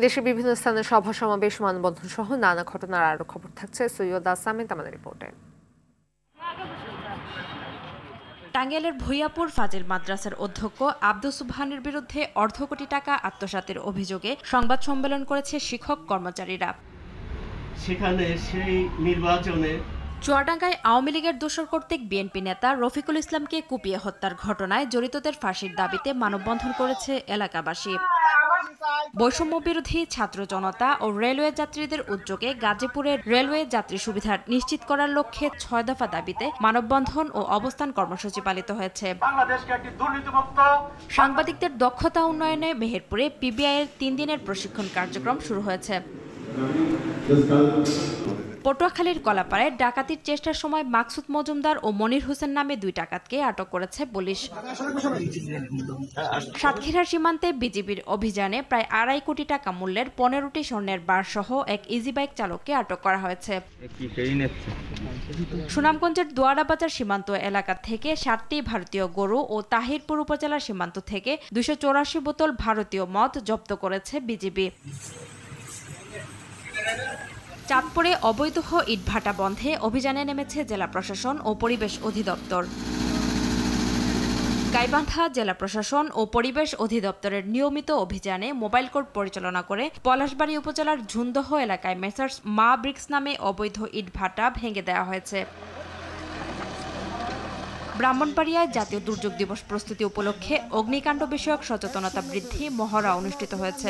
দেশের বিভিন্ন স্থানে সভা সমাবেশ মানববন্ধন সহ নানা ঘটনার আরো খবর থাকছে সৈয়দ সামিত আমাদের রিপোর্টে। টাঙ্গাইলের ভূঁইয়াপুর ফাজিল মাদ্রাসার অধ্যক্ষ আব্দুস সুবহানের বিরুদ্ধে অর্ধ কোটি টাকা আত্মসাতের অভিযোগে সংবাদ সম্মেলন করেছে শিক্ষক কর্মচারীরা। সেখানে সেই নির্বাচনে চুয়াডাঙ্গায় আওয়ামী লীগের দোসর কর্তৃক বিএনপি নেতা রফিকুল ইসলামকে কুপিয়ে হত্যার ঘটনায় জড়িতদের ফাঁসির দাবিতে মানববন্ধন করেছে এলাকাবাসী। বৈষম্য বিরোধী ছাত্র জনতা ও রেলওয়ে যাত্রীদের উদ্যোগে গাজীপুরে রেলওয়ে যাত্রী সুবিধা নিশ্চিত করার লক্ষ্যে ৬ দফা দাবিতে মানববন্ধন ও অবস্থান কর্মসূচি পালিত হয়েছে। সাংবাদিকদের দক্ষতা উন্নয়নে মেহেরপুরে পিবিআইয়ের ৩ দিনের প্রশিক্ষণ কার্যক্রম শুরু হয়েছে। পটুয়াখালীর কলাপাড়ায় ডাকাতির চেষ্টার সময় মাকসুদ মজুমদার ও মনির হোসেন নামে ২ ডাকাতকে আটক করেছে পুলিশ। সাতক্ষীরার সীমান্তে বিজিবির অভিযানে প্রায় ২.৫ কোটি টাকা মূল্যের ১৫টি স্বর্ণের বার সহ এক ইজি বাইক চালককে আটক করা হয়েছে। সুনামগঞ্জের দোয়ারাবাজার সীমান্ত এলাকা থেকে ৭টি ভারতীয় গরু ও তাহিরপুর উপজেলার সীমান্ত থেকে ২৮৪ বোতল ভারতীয় মদ জব্দ করেছে বিজিবি। চাঁদপুরে অবৈধ ইটভাটা বন্ধে অভিযানে নেমেছে জেলা প্রশাসন ও পরিবেশ অধিদপ্তর। গাইবান্ধা জেলা প্রশাসন ও পরিবেশ অধিদপ্তরের নিয়মিত অভিযানে মোবাইল কোর্ট পরিচালনা করে পলাশবাড়ী উপজেলার ঝুন্দহ এলাকায় মেসার্স মা ব্রিক্স নামে অবৈধ ইটভাটা ভেঙে দেওয়া হয়েছে। ব্রাহ্মণবাড়িয়ায় জাতীয় দুর্যোগ দিবস প্রস্তুতি উপলক্ষে অগ্নিকাণ্ড বিষয়ক সচেতনতা বৃদ্ধি মহড়া অনুষ্ঠিত হয়েছে।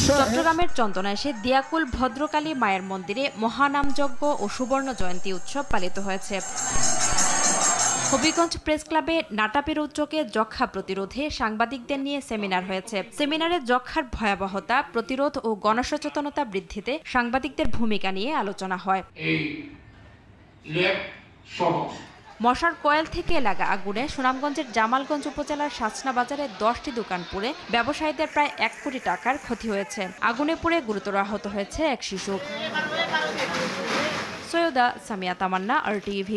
চট্টগ্রামের চন্দনাইশে দিয়াকুল ভদ্রকালী মায়ের মন্দিরে মহানামযজ্ঞ ও সুবর্ণ জয়ন্তী উৎসব পালিত হয়েছে। হবিগঞ্জ প্রেস ক্লাবে নাটাপের উদ্যোগে যক্ষ্মা প্রতিরোধে সাংবাদিকদের নিয়ে সেমিনার হয়েছে। সেমিনারে যক্ষ্মার ভয়াবহতা প্রতিরোধ ও গণসচেতনতা বৃদ্ধিতে সাংবাদিকদের ভূমিকা নিয়ে আলোচনা হয়। মশার কয়েল থেকে লাগা আগুনে সুনামগঞ্জের জামালগঞ্জ উপজেলার সাচনা বাজারে 10টি দোকান পুড়ে ব্যবসায়ীদের প্রায় ১ কোটি টাকার ক্ষতি হয়েছে। আগুনে পুড়ে গুরুতর আহত হয়েছে এক শিশু। সৈয়দা সামিয়া তামান্না, RTV।